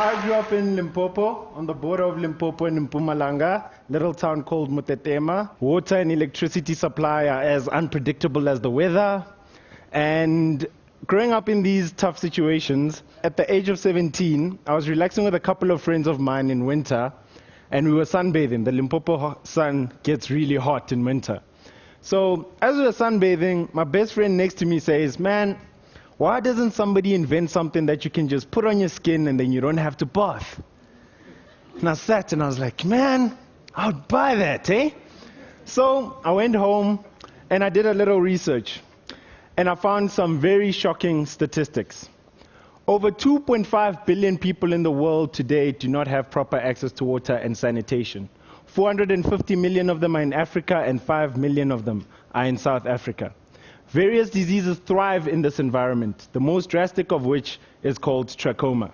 I grew up in Limpopo, on the border of Limpopo and Mpumalanga, little town called Mutetema. Water and electricity supply are as unpredictable as the weather. And growing up in these tough situations, at the age of 17, I was relaxing with a couple of friends of mine in winter, and we were sunbathing. The Limpopo sun gets really hot in winter. So as we were sunbathing, my best friend next to me says, "Man, why doesn't somebody invent something that you can just put on your skin and then you don't have to bath?" And I sat and I was like, man, I would buy that, eh? So I went home and I did a little research. And I found some very shocking statistics. Over 2.5 billion people in the world today do not have proper access to water and sanitation. 450 million of them are in Africa and 5 million of them are in South Africa. Various diseases thrive in this environment, the most drastic of which is called trachoma.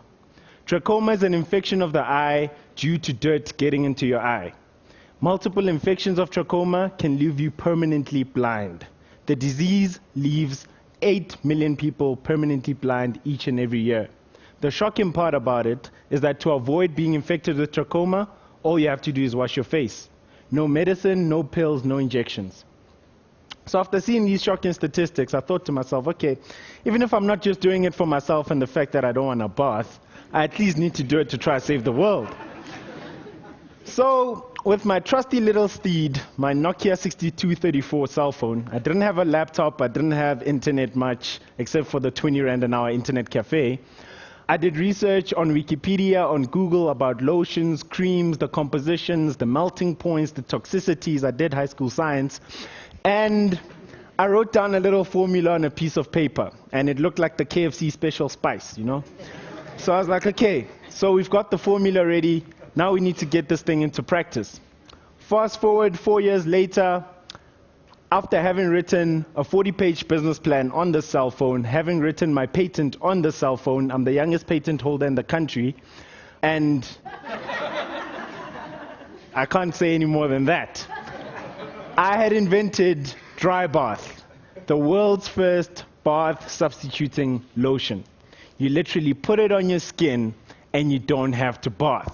Trachoma is an infection of the eye due to dirt getting into your eye. Multiple infections of trachoma can leave you permanently blind. The disease leaves 8 million people permanently blind each and every year. The shocking part about it is that to avoid being infected with trachoma, all you have to do is wash your face. No medicine, no pills, no injections. So after seeing these shocking statistics, I thought to myself, okay, even if I'm not just doing it for myself and the fact that I don't want a bath, I at least need to do it to try to save the world. So with my trusty little steed, my Nokia 6234 cell phone, I didn't have a laptop, I didn't have internet much, except for the 20 Rand an hour internet cafe. I did research on Wikipedia, on Google about lotions, creams, the compositions, the melting points, the toxicities. I did high school science. And I wrote down a little formula on a piece of paper, and it looked like the KFC special spice, you know? So I was like, okay, so we've got the formula ready. Now we need to get this thing into practice. Fast forward 4 years later, after having written a 40-page business plan on the cell phone, having written my patent on the cell phone, I'm the youngest patent holder in the country, and I can't say any more than that. I had invented dry bath, the world's first bath substituting lotion. You literally put it on your skin and you don't have to bath.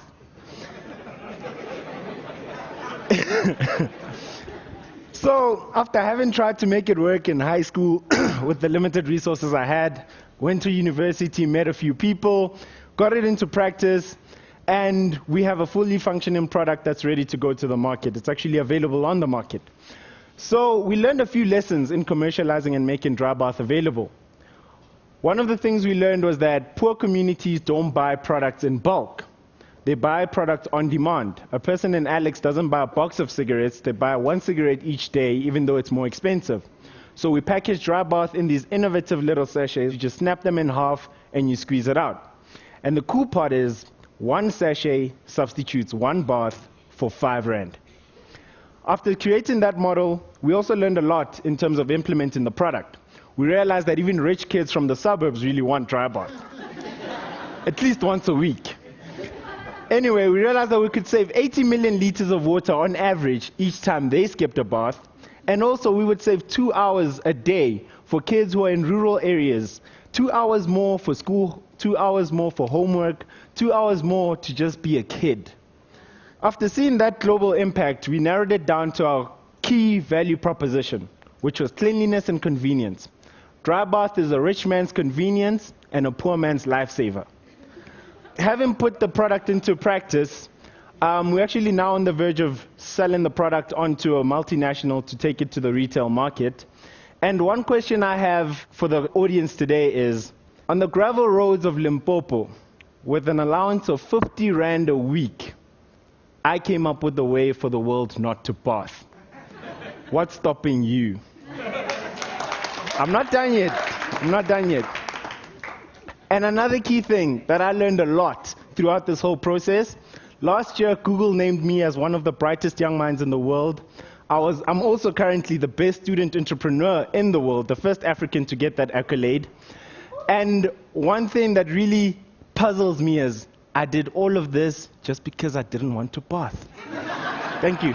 So after having tried to make it work in high school with the limited resources I had, went to university, met a few people, got it into practice, and we have a fully functioning product that's ready to go to the market. It's actually available on the market. So we learned a few lessons in commercializing and making dry bath available. One of the things we learned was that poor communities don't buy products in bulk. They buy products on demand. A person in Alex doesn't buy a box of cigarettes, they buy one cigarette each day, even though it's more expensive. So we package dry bath in these innovative little sachets. You just snap them in half and you squeeze it out. And the cool part is, one sachet substitutes one bath for 5 Rand. After creating that model, we also learned a lot in terms of implementing the product. We realized that even rich kids from the suburbs really want dry bath, at least once a week. Anyway, we realized that we could save 80 million liters of water on average each time they skipped a bath. And also we would save 2 hours a day for kids who are in rural areas, 2 hours more for school, 2 hours more for homework, 2 hours more to just be a kid. After seeing that global impact, we narrowed it down to our key value proposition, which was cleanliness and convenience. Dry bath is a rich man's convenience and a poor man's lifesaver. Having put the product into practice, we're actually now on the verge of selling the product onto a multinational to take it to the retail market. And one question I have for the audience today is, on the gravel roads of Limpopo, with an allowance of 50 Rand a week, I came up with a way for the world not to bath. What's stopping you? I'm not done yet. I'm not done yet. And another key thing that I learned a lot throughout this whole process, last year Google named me as one of the brightest young minds in the world. I'm also currently the best student entrepreneur in the world, the first African to get that accolade. And one thing that really puzzles me is I did all of this just because I didn't want to bath. Thank you.